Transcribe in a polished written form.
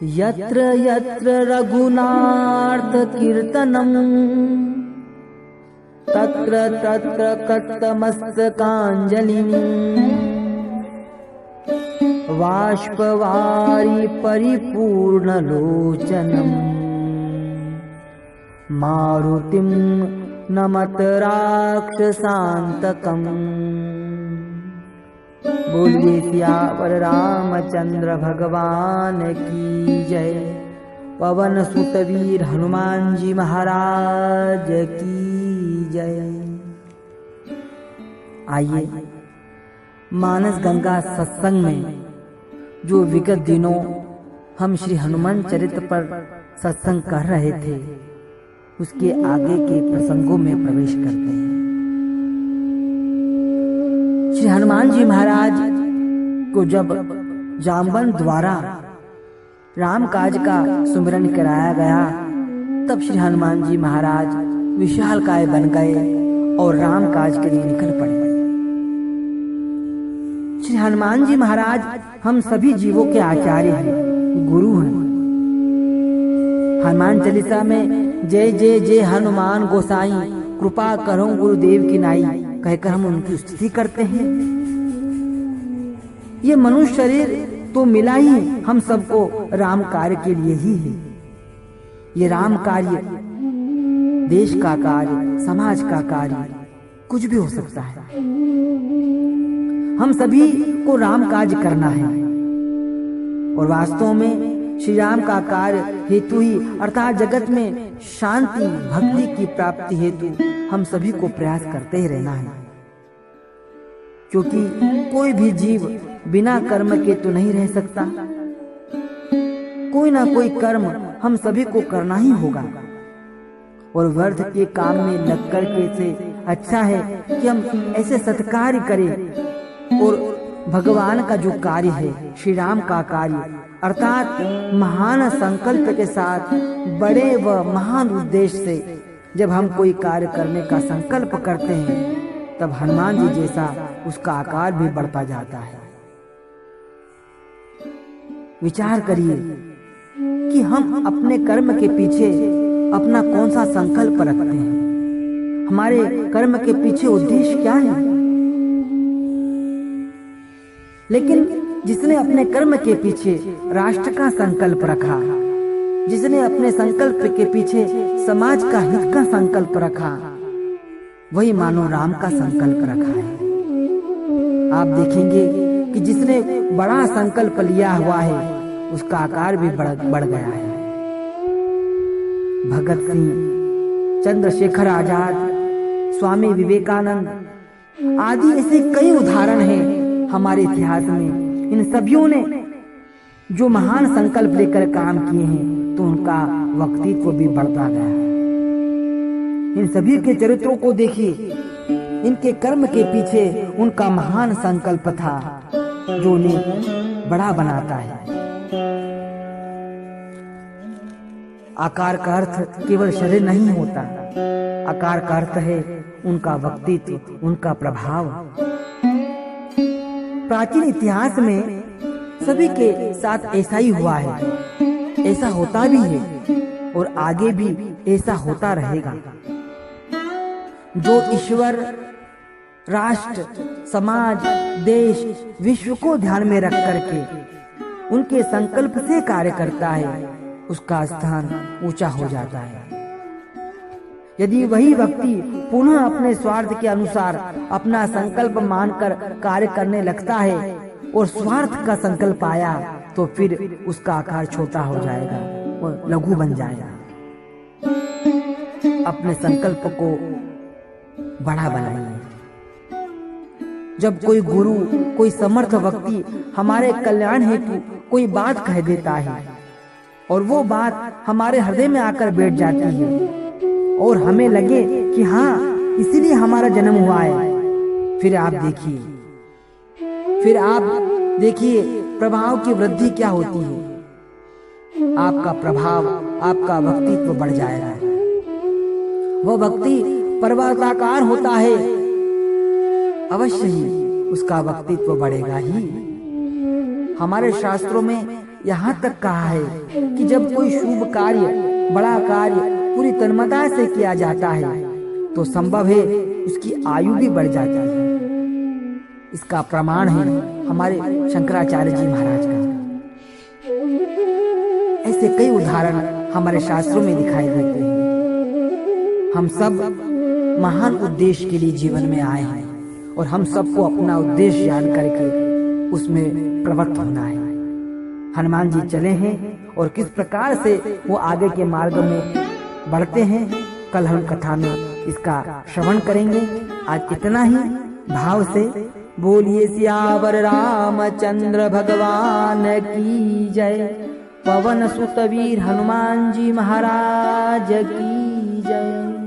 यत्र यत्र रघुनाथ कीर्तनम् तत्र तत्र कृतमस्तकाञ्जलिम् बाष्पवारि परिपूर्णलोचनम् मारुतिं नमत राक्षसान्तकम्। बोलिए सियावर रामचंद्र भगवान की जय। पवन सुत वीर हनुमान जी महाराज की जय। आइए मानस गंगा सत्संग में जो विगत दिनों हम श्री हनुमान चरित्र पर सत्संग कर रहे थे, उसके आगे के प्रसंगों में प्रवेश करते हैं। श्री हनुमान जी महाराज को जब जामवंत द्वारा राम काज का सुमिरन कराया गया, तब श्री हनुमान जी महाराज विशालकाय बन गए और राम काज के लिए निकल पड़े। श्री हनुमान जी महाराज हम सभी जीवों के आचार्य हैं, गुरु हैं। हनुमान चालीसा में जय जय जय हनुमान गोसाई, कृपा करो गुरुदेव की नाई कहकर हम उनकी स्तुति करते हैं। ये मनुष्य शरीर तो मिला ही हम सबको राम कार्य के लिए ही है। ये राम कार्य देश का कार्य, समाज का कार्य, कुछ भी हो सकता है। हम सभी को राम कार्य करना है और वास्तव में श्री राम का कार्य हेतु ही अर्थात जगत में शांति भक्ति की प्राप्ति हेतु हम सभी को प्रयास करते ही रहना है, क्योंकि कोई भी जीव बिना कर्म के तो नहीं रह सकता। कोई ना कोई कर्म हम सभी को करना ही होगा और व्यर्थ के काम में लगकर के से अच्छा है कि हम ऐसे सत्कार्य करें और भगवान का जो कार्य है, श्री राम का कार्य अर्थात महान संकल्प के साथ बड़े व महान उद्देश्य से जब हम कोई कार्य करने का संकल्प करते हैं, तब हनुमान जी जैसा उसका आकार भी बढ़ता जाता है। विचार करिए कि हम अपने कर्म के पीछे अपना कौन सा संकल्प रखते हैं, हमारे कर्म के पीछे उद्देश्य क्या है। लेकिन जिसने अपने कर्म के पीछे राष्ट्र का संकल्प रखा, जिसने अपने संकल्प के पीछे समाज का हित का संकल्प रखा, वही मानो राम का संकल्प रखा है। आप देखेंगे कि जिसने बड़ा संकल्प लिया हुआ है, उसका आकार भी बढ़ गया है। भगत सिंह, चंद्रशेखर आजाद, स्वामी विवेकानंद आदि ऐसे कई उदाहरण हैं हमारे इतिहास में। इन सभियों ने जो महान संकल्प लेकर काम किए हैं, तो उनका व्यक्तित्व भी बढ़ता गया है। इन सभी के चरित्रों को देखिए, इनके कर्म के पीछे उनका महान संकल्प था जो उन्हें बड़ा बनाता है। आकार का अर्थ केवल शरीर नहीं होता, आकार का अर्थ है उनका व्यक्तित्व, उनका प्रभाव। प्राचीन इतिहास में सभी के साथ ऐसा ही हुआ है, ऐसा होता भी है और आगे भी ऐसा होता रहेगा। जो ईश्वर, राष्ट्र, समाज, देश, विश्व को ध्यान में रख करके उनके संकल्प से कार्य करता है, उसका स्थान ऊंचा हो जाता है। यदि वही व्यक्ति पुनः अपने स्वार्थ के अनुसार अपना संकल्प मानकर कार्य करने लगता है और स्वार्थ का संकल्प आया, तो फिर उसका आकार छोटा हो जाएगा और लघु बन जाएगा। अपने संकल्प को बड़ा बनाइए। जब कोई गुरु, कोई समर्थ व्यक्ति हमारे कल्याण हेतु कोई बात कह देता है और वो बात हमारे हृदय में आकर बैठ जाती है और हमें लगे कि हाँ, इसीलिए हमारा जन्म हुआ है, फिर आप देखिए प्रभाव की वृद्धि क्या होती है। आपका प्रभाव, आपका व्यक्तित्व बढ़ जाएगा। वह व्यक्ति पर्वताकार होता है, अवश्य ही उसका व्यक्तित्व बढ़ेगा ही। हमारे शास्त्रों में यहाँ तक कहा है कि जब कोई शुभ कार्य, बड़ा कार्य पूरी तन्मयता से किया जाता है तो संभव है उसकी आयु भी बढ़ जाती है। इसका प्रमाण है हमारे शंकराचार्य जी महाराज का। ऐसे कई उदाहरण हमारे शास्त्रों में दिखाई देते हैं। हम सब महान उद्देश्य के लिए जीवन में आए हैं और हम सबको अपना उद्देश्य जान करके उसमें प्रवृत्त होना है। हनुमान जी चले हैं और किस प्रकार से वो आगे के मार्ग में बढ़ते हैं, कल हम कथा में इसका श्रवण करेंगे। आज इतना ही भाव से बोलिए सियावर रामचंद्र भगवान की जय। पवन सुत वीर हनुमान जी महाराज की जय।